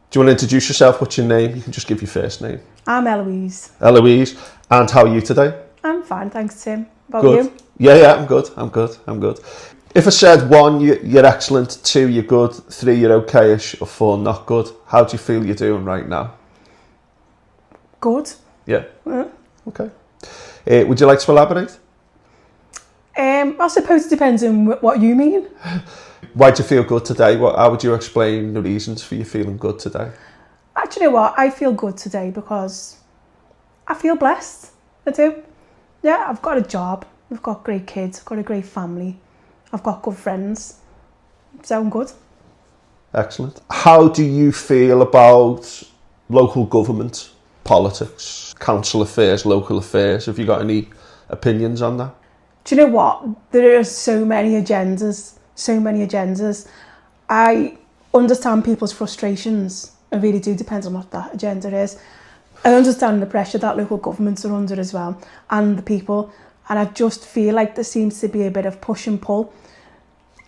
Do you want to introduce yourself? What's your name? You can just give your first name. I'm Eloise. Eloise. And how are you today? I'm fine, thanks, Tim. About Good. you? Yeah, I'm good. If I said 1, you're excellent, 2, you're good, 3, you're okayish, or 4, not good, how do you feel you're doing right now? Good. Yeah? Okay. Would you like to elaborate? I suppose it depends on what you mean. Why do you feel good today? How would you explain the reasons for you feeling good today? Actually, you know what? I feel good today because I feel blessed. I do. Yeah, I've got a job. I've got great kids. I've got a great family. I've got good friends. So I'm good. Excellent. How do you feel about local government, politics, council affairs, local affairs? Have you got any opinions on that? Do you know what? There are so many agendas. I understand people's frustrations. I really do, depends on what that agenda is. I understand the pressure that local governments are under as well, and the people. And I just feel like there seems to be a bit of push and pull.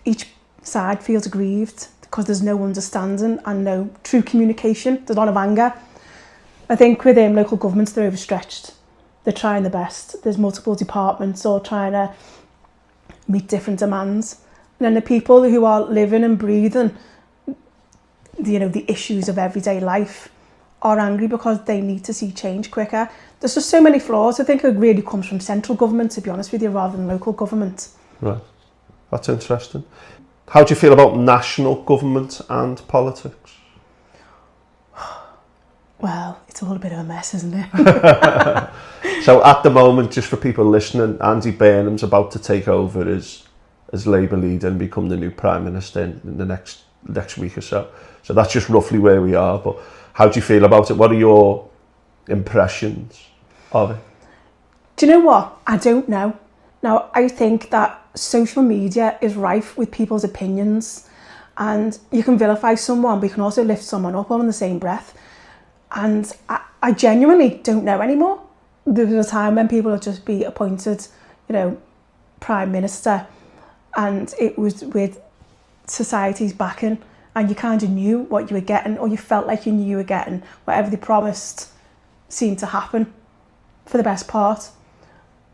Each side feels aggrieved because there's no understanding and no true communication. There's a lot of anger. I think with local governments, they're overstretched. They're trying their best. There's multiple departments all trying to meet different demands. And then the people who are living and breathing, the issues of everyday life, are angry because they need to see change quicker. There's just so many flaws. I think it really comes from central government, to be honest with you, rather than local government. Right. That's interesting. How do you feel about national government and politics? Well, it's all a bit of a mess, isn't it? So at the moment, just for people listening, Andy Burnham's about to take over as Labour leader and become the new Prime Minister in the next week or so. So that's just roughly where we are. But how do you feel about it? What are your impressions of it? Do you know what? I don't know. Now, I think that social media is rife with people's opinions, and you can vilify someone, but you can also lift someone up all in the same breath. And I genuinely don't know anymore. There was a time when people would just be appointed, Prime Minister, and it was with society's backing, and you kind of knew what you were getting, or you felt like you knew you were getting. Whatever they promised seemed to happen for the best part.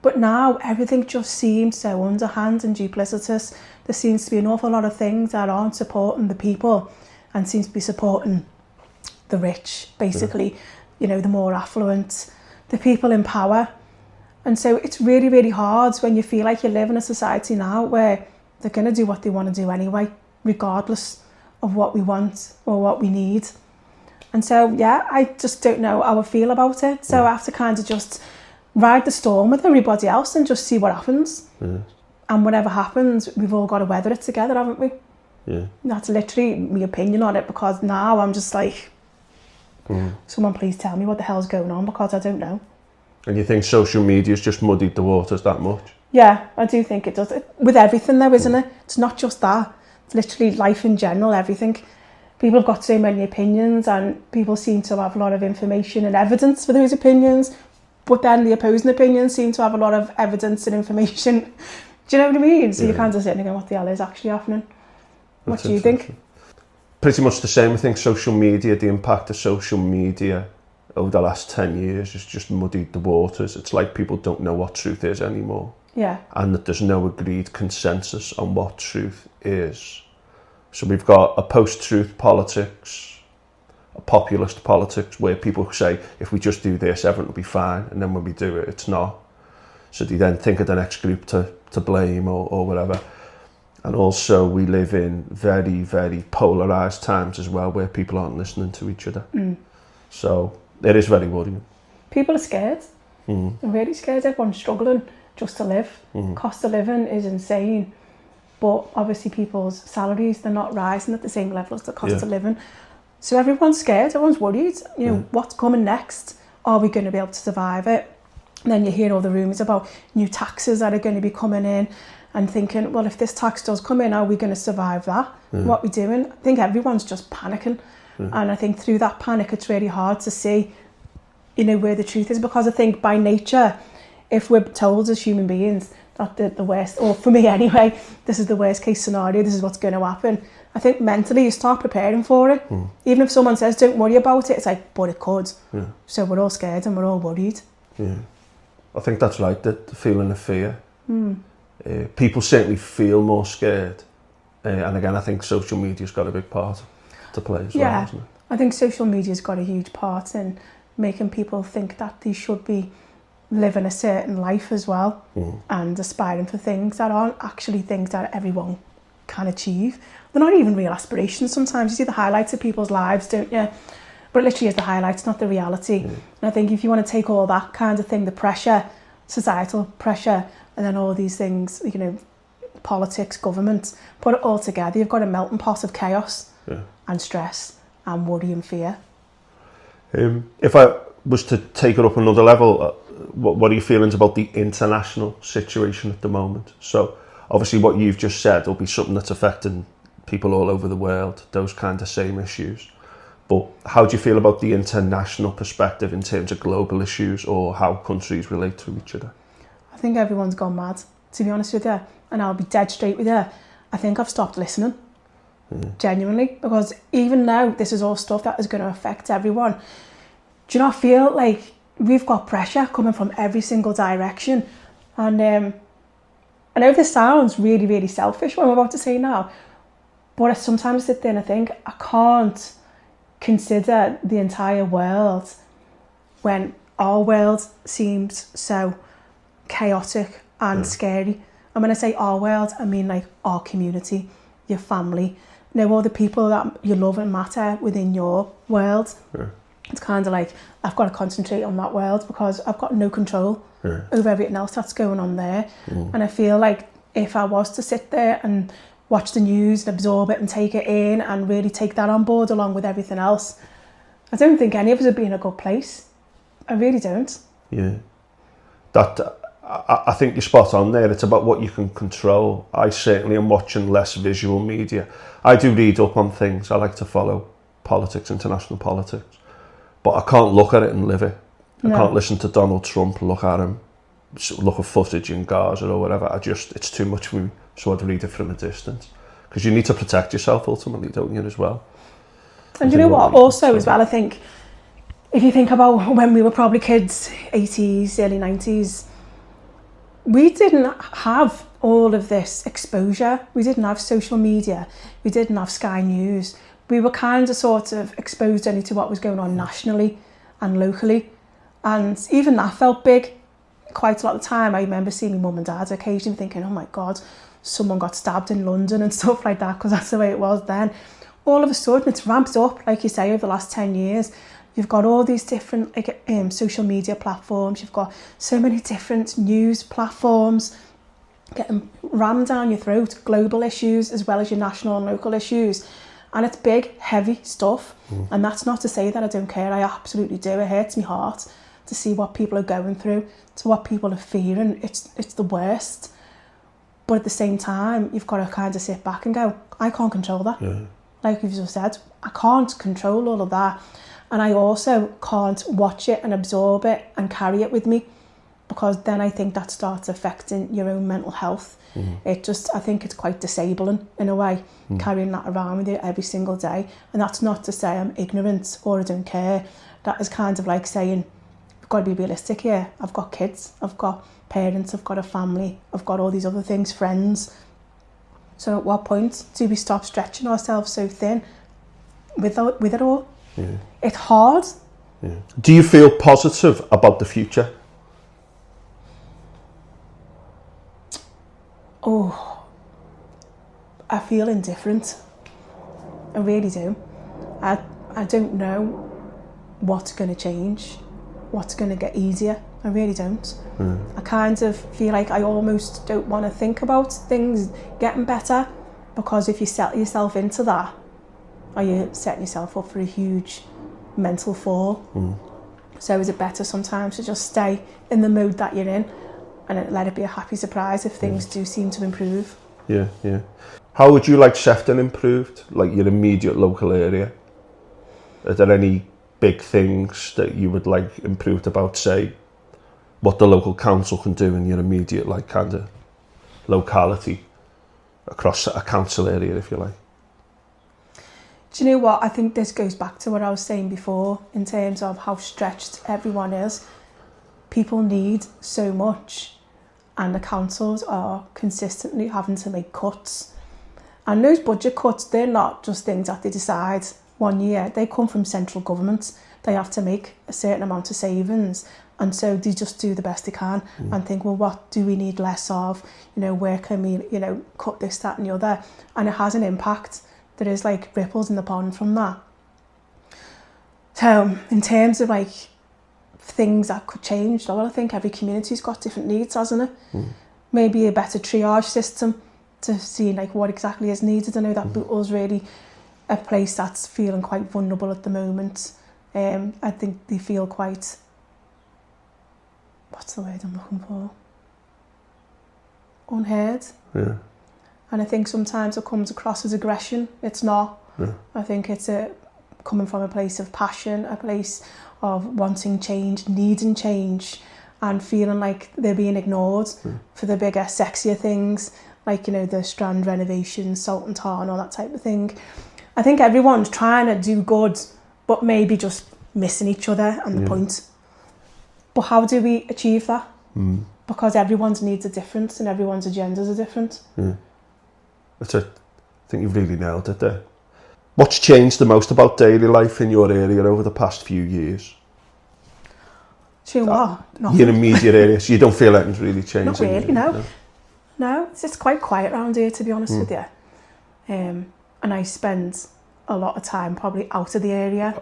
But now everything just seems so underhand and duplicitous. There seems to be an awful lot of things that aren't supporting the people and seems to be supporting the rich, basically, the more affluent, the people in power. And so it's really, really hard when you feel like you live in a society now where they're going to do what they want to do anyway, regardless of what we want or what we need. And so, I just don't know how I feel about it. So I have to kind of just ride the storm with everybody else and just see what happens. And whatever happens, we've all got to weather it together, haven't we? Yeah. That's literally my opinion on it, because now I'm just like, someone please tell me what the hell's going on, because I don't know. And you think social media's just muddied the waters that much? Yeah, I do think it does. With everything though, isn't it? It's not just that. It's literally life in general, everything. People have got so many opinions, and people seem to have a lot of information and evidence for those opinions, but then the opposing opinions seem to have a lot of evidence and information. Do you know what I mean? So you're kind of sitting there going, what the hell is actually happening? What do you think? Pretty much the same. I think social media, the impact of social media over the last 10 years has just muddied the waters. It's like people don't know what truth is anymore. Yeah. And that there's no agreed consensus on what truth is. So we've got a post-truth politics, a populist politics, where people say, if we just do this, everything will be fine. And then when we do it, it's not. So they then think of the next group to blame or whatever. And also we live in very, very polarised times as well, where people aren't listening to each other. So it is very worrying. People are scared. They're really scared. Everyone's struggling just to live. Cost of living is insane. But obviously people's salaries, they're not rising at the same level as the cost of living. So everyone's scared, everyone's worried. What's coming next? Are we going to be able to survive it? And then you hear all the rumours about new taxes that are going to be coming in, and thinking, well, if this tax does come in, are we going to survive that? What are we doing? I think everyone's just panicking. And I think through that panic, it's really hard to see, where the truth is. Because I think by nature, if we're told as human beings not the worst, or for me anyway, this is the worst case scenario, this is what's going to happen. I think mentally you start preparing for it. Even if someone says don't worry about it, it's like, but it could. So we're all scared and we're all worried. I think that's right, the feeling of fear. People certainly feel more scared. And again, I think social media's got a big part to play as well, hasn't it? I think social media's got a huge part in making people think that they should be living a certain life as well, and aspiring for things that aren't actually things that everyone can achieve. They're not even real aspirations sometimes. You see the highlights of people's lives, don't you? But it literally is the highlights, not the reality. And I think if you want to take all that kind of thing, the pressure, societal pressure, and then all these things, you know, politics, government, put it all together, you've got a melting pot of chaos and stress and worry and fear. If I was to take it up another level, what are your feelings about the international situation at the moment? So obviously what you've just said will be something that's affecting people all over the world, those kind of same issues. But how do you feel about the international perspective in terms of global issues or how countries relate to each other? I think everyone's gone mad, to be honest with you. And I'll be dead straight with you. I think I've stopped listening, genuinely, because even now this is all stuff that is going to affect everyone. Do you not feel like we've got pressure coming from every single direction? And I know this sounds really, really selfish, what I'm about to say now, but I sometimes sit there and I think I can't consider the entire world when our world seems so chaotic and scary. And when I say our world, I mean like our community, your family, you know, all the people that you love and matter within your world. It's kind of like I've got to concentrate on that world because I've got no control over everything else that's going on there. And I feel like if I was to sit there and watch the news and absorb it and take it in and really take that on board along with everything else, I don't think any of us would be in a good place. I really don't. I think you're spot on there. It's about what you can control. I certainly am watching less visual media. I do read up on things. I like to follow politics, international politics. But I can't look at it and live it. I can't listen to Donald Trump, look at him, look at footage in Gaza or whatever. It's too much for me, so I'd read it from a distance. Because you need to protect yourself ultimately, don't you, as well? And you know what, also as well, I think, if you think about when we were probably kids, 80s, early 90s, we didn't have all of this exposure. We didn't have social media. We didn't have Sky News. We were kind of sort of exposed only to what was going on nationally and locally. And even that felt big quite a lot of the time. I remember seeing my mum and dad occasionally thinking, oh my God, someone got stabbed in London and stuff like that, because that's the way it was then. All of a sudden, it's ramped up, like you say, over the last 10 years. You've got all these different social media platforms. You've got so many different news platforms getting rammed down your throat, global issues as well as your national and local issues. And it's big, heavy stuff. And that's not to say that I don't care. I absolutely do. It hurts my heart to see what people are going through, to what people are fearing. It's the worst. But at the same time, you've got to kind of sit back and go, I can't control that. Like you've just said, I can't control all of that. And I also can't watch it and absorb it and carry it with me, because then I think that starts affecting your own mental health. I think it's quite disabling in a way, carrying that around with you every single day. And that's not to say I'm ignorant or I don't care. That is kind of like saying, I've got to be realistic here. I've got kids, I've got parents, I've got a family, I've got all these other things, friends. So at what point do we stop stretching ourselves so thin with it all? It's hard. Do you feel positive about the future? Oh, I feel indifferent. I really do. I don't know what's going to change, what's going to get easier. I really don't. I kind of feel like I almost don't want to think about things getting better, because if you set yourself into that, are you setting yourself up for a huge mental fall? So is it better sometimes to just stay in the mode that you're in and let it be a happy surprise if things do seem to improve? How would you like Sefton improved, like your immediate local area? Are there any big things that you would like improved about, say, what the local council can do in your immediate, like, kind of locality across a council area, if you like. Do you know what? I think this goes back to what I was saying before in terms of how stretched everyone is. People need so much, and the councils are consistently having to make cuts. And those budget cuts, they're not just things that they decide one year. They come from central government. They have to make a certain amount of savings. And so they just do the best they can and think, well, what do we need less of? You know, where can we, you know, cut this, that and the other? And it has an impact. There is like ripples in the pond from that. So in terms of like things that could change, well, I think every community's got different needs, hasn't it? Maybe a better triage system to see like what exactly is needed. I know that Bootle's really a place that's feeling quite vulnerable at the moment. I think they feel quite, what's the word I'm looking for? Unheard. Yeah. And I think sometimes it comes across as aggression. It's not. Yeah. I think it's coming from a place of passion, a place of wanting change, needing change, and feeling like they're being ignored for the bigger, sexier things, like, you know, the Strand renovations, Salt and Tar and all that type of thing. I think everyone's trying to do good, but maybe just missing each other and the point. But how do we achieve that? Because everyone's needs are different and everyone's agendas are different. I think you've really nailed it there. What's changed the most about daily life in your area over the past few years? Do you know what? Nothing. Your immediate area, so you don't feel anything's really changed? Not really, no. No, it's quite quiet around here, to be honest with you. And I spend a lot of time probably out of the area.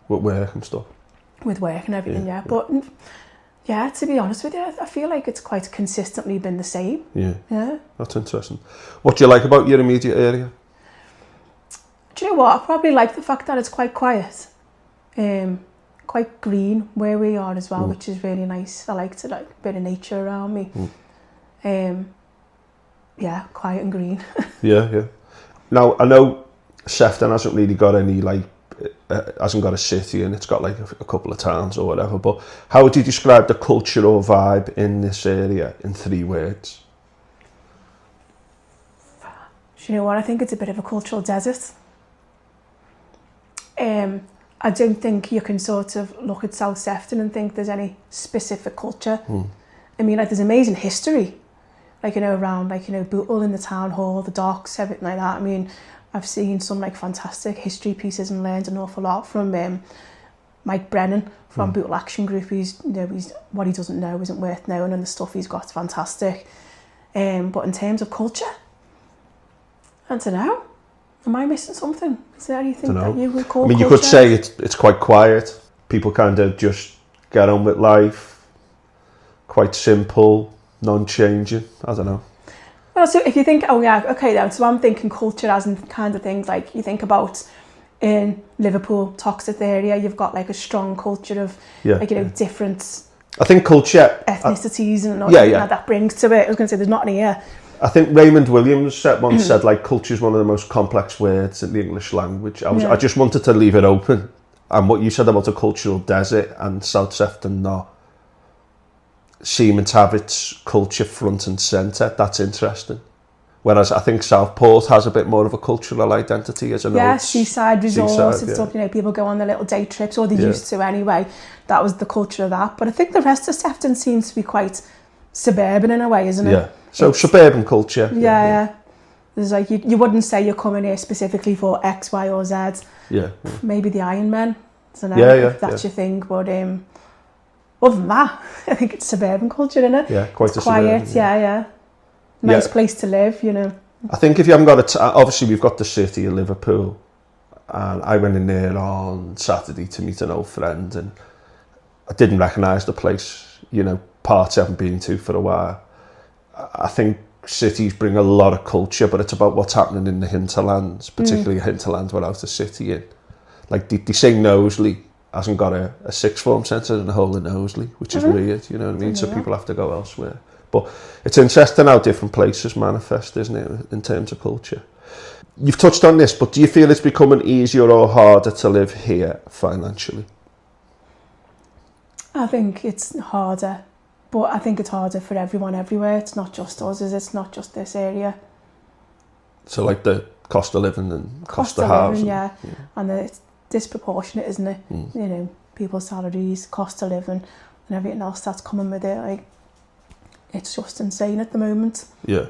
With work and stuff? With work and everything, yeah. But yeah, to be honest with you, I feel like it's quite consistently been the same. Yeah. That's interesting. What do you like about your immediate area? Do you know what? I probably like the fact that it's quite quiet. Quite green where we are as well, which is really nice. I like to like a bit of nature around me. Yeah, quiet and green. Yeah. Now, I know Sefton hasn't really got any, like, hasn't got a city, and it's got like a couple of towns or whatever, but how would you describe the culture or vibe in this area in 3 words? Do you know what? I think it's a bit of a cultural desert. I don't think you can sort of look at South Sefton and think there's any specific culture. I mean, like, there's amazing history, like, you know, around, like, you know, Bootle in the town hall, the docks, everything like that. I mean, I've seen some like fantastic history pieces and learned an awful lot from Mike Brennan from Bootle Action Group. He's what he doesn't know isn't worth knowing, and the stuff he's got's fantastic. But in terms of culture, I don't know. Am I missing something? Is there anything that you would call? I mean, you could say it's quite quiet. People kind of just get on with life. Quite simple, non-changing. I don't know. Well, so if you think, oh yeah, okay then, so I'm thinking culture as in kind of things like you think about in Liverpool, Toxteth area, you've got like a strong culture of like, you know, different I think culture ethnicities and all that brings to it. I was going to say there's not any here. I think Raymond Williams once said like culture is one of the most complex words in the English language. I just wanted to leave it open. And what you said about a cultural desert and South Sefton not seeming to have its culture front and centre, that's interesting. Whereas I think Southport has a bit more of a cultural identity as an seaside resort and stuff, you know, people go on their little day trips, or they used to anyway. That was the culture of that. But I think the rest of Sefton seems to be quite suburban in a way, isn't it? Yeah, so it's suburban culture. Yeah. There's like, you wouldn't say you're coming here specifically for X, Y or Z. Yeah. Maybe the Iron Men, I don't know if that's your thing, but other than that, I think it's suburban culture, isn't it? Yeah, quite it's quiet, suburban, Nice place to live, you know. I think if you haven't got obviously we've got the city of Liverpool, and I went in there on Saturday to meet an old friend, and I didn't recognise the place, you know, parts I haven't been to for a while. I think cities bring a lot of culture, but it's about what's happening in the hinterlands, particularly hinterlands without a city in. Like they say Knowsley hasn't got a sixth form centre in the whole of Knowsley, which is weird, you know what I mean? So people have to go elsewhere. But it's interesting how different places manifest, isn't it, in terms of culture. You've touched on this, but do you feel it's becoming easier or harder to live here financially? I think it's harder But I think it's harder for everyone everywhere. It's not just us, it's not just this area. So like the cost of living and cost of housing. Yeah. And it's disproportionate, isn't it? You know, people's salaries, cost of living and everything else that's coming with it. Like, it's just insane at the moment. Yeah.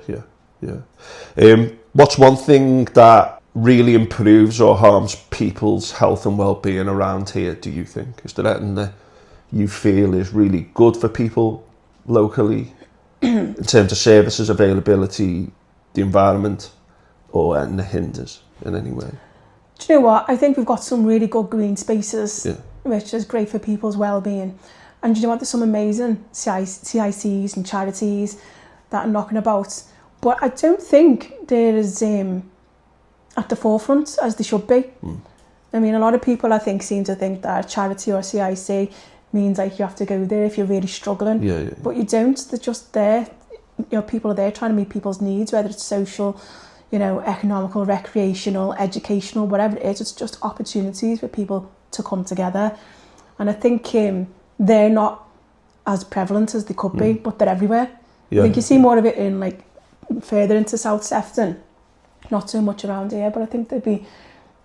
What's one thing that really improves or harms people's health and well-being around here, do you think? Is there anything that you feel is really good for people locally in terms of services, availability, the environment, or anything that hinders in any way? Do you know what? I think we've got some really good green spaces, which is great for people's well-being. And do you know what? There's some amazing CICs and charities that are knocking about. But I don't think there is at the forefront as they should be. I mean, a lot of people, I think, seem to think that a charity or a CIC means like you have to go there if you're really struggling. But you don't. They're just there. You know, people are there trying to meet people's needs, whether it's social, you know, economical, recreational, educational, whatever it is. It's just opportunities for people to come together. And I think they're not as prevalent as they could be, but they're everywhere. I think you see more of it in like further into South Sefton, not so much around here, but I think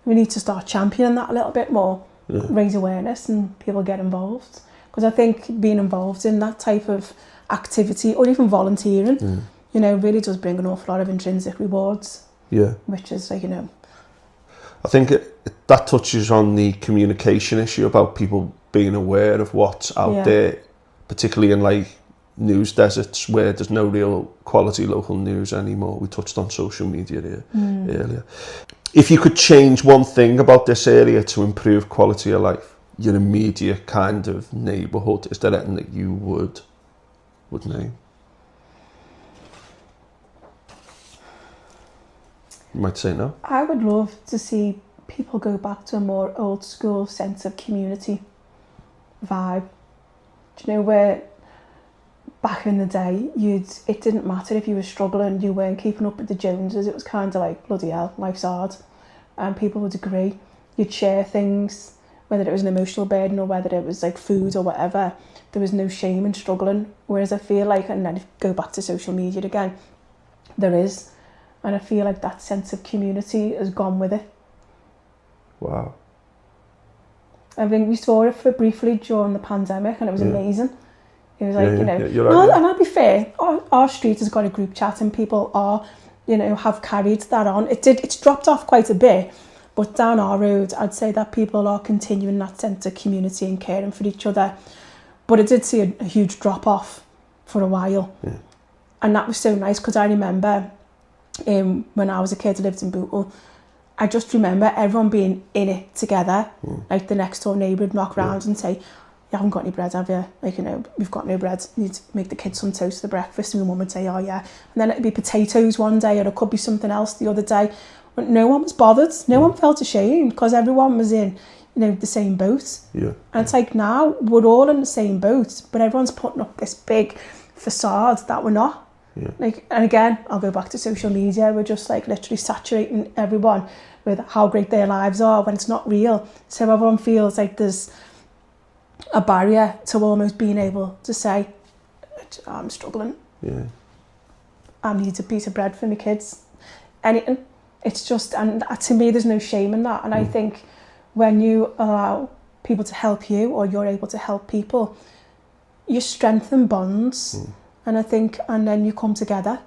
we need to start championing that a little bit more, raise awareness and people get involved. Because I think being involved in that type of activity or even volunteering, you know, really does bring an awful lot of intrinsic rewards. Which is like, you know. I think that touches on the communication issue about people being aware of what's out there, particularly in like news deserts where there's no real quality local news anymore. We touched on social media there earlier. If you could change one thing about this area to improve quality of life, your immediate kind of neighbourhood, is there anything that you would name? You might say no. I would love to see people go back to a more old school sense of community vibe. Do you know, where back in the day it didn't matter if you were struggling, you weren't keeping up with the Joneses. It was kind of like, bloody hell, life's hard, and people would agree. You'd share things, whether it was an emotional burden or whether it was like food or whatever. There was no shame in struggling, whereas I feel like, and then if you go back to social media again, there is. And I feel like that sense of community has gone with it. Wow. I think we saw it for briefly during the pandemic and it was amazing. It was like, you know, right, and I'll be fair, our street has got a group chat and people are, you know, have carried that on. It's dropped off quite a bit, but down our road, I'd say that people are continuing that sense of community and caring for each other. But I did see a huge drop off for a while. And that was so nice because I remember when I was a kid, I lived in Bootle. I just remember everyone being in it together. Like the next door neighbour would knock round and say, you haven't got any bread, have you? Like, you know, we've got no bread. You need to make the kids some toast for breakfast. And my mum would say, oh yeah. And then it'd be potatoes one day or it could be something else the other day. But no one was bothered. No one felt ashamed because everyone was in, you know, the same boat. And it's like now we're all in the same boat, but everyone's putting up this big facade that we're not. Like, and again, I'll go back to social media. We're just like literally saturating everyone with how great their lives are when it's not real. So everyone feels like there's a barrier to almost being able to say, I'm struggling. I need a piece of bread for my kids. Anything. It's just, and to me, there's no shame in that. And I think when you allow people to help you or you're able to help people, you strengthen bonds. And I think, and then you come together.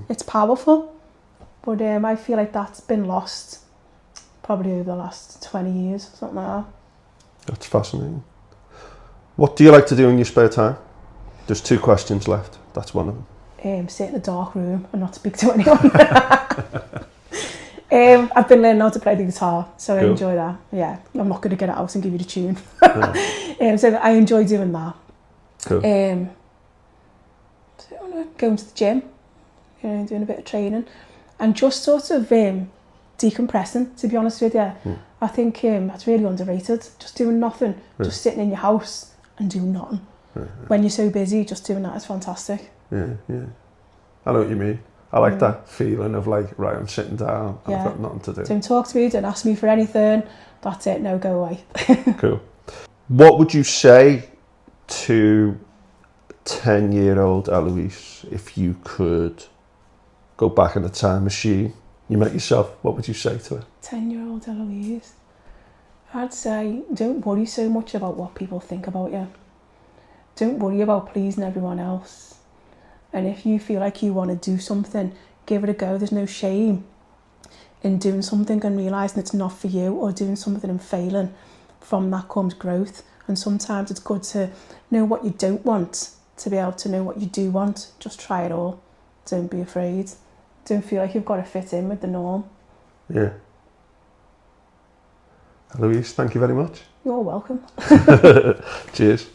It's powerful. But I feel like that's been lost probably over the last 20 years, something like that. That's fascinating. What do you like to do in your spare time? There's 2 questions left. That's one of them. Sit in a dark room and not speak to anyone. I've been learning how to play the guitar, so I enjoy that. Yeah, I'm not going to get it out and give you the tune. So I enjoy doing that. Cool. Going to the gym, you know, doing a bit of training and just sort of decompressing, to be honest with you. I think that's really underrated, just doing nothing, just sitting in your house and doing nothing. When you're so busy, just doing that is fantastic. I know what you mean. I like that feeling of like, right, I'm sitting down and I've got nothing to do. Don't talk to me, don't ask me for anything, that's it, no, go away. Cool. What would you say to 10-year-old Eloise, if you could go back in the time machine, you met yourself, what would you say to her? 10-year-old Eloise. I'd say, don't worry so much about what people think about you. Don't worry about pleasing everyone else. And if you feel like you want to do something, give it a go. There's no shame in doing something and realising it's not for you, or doing something and failing. From that comes growth. And sometimes it's good to know what you don't want, to be able to know what you do want. Just try it all. Don't be afraid. Don't feel like you've got to fit in with the norm. Yeah. Eloise, thank you very much. You're welcome. Cheers.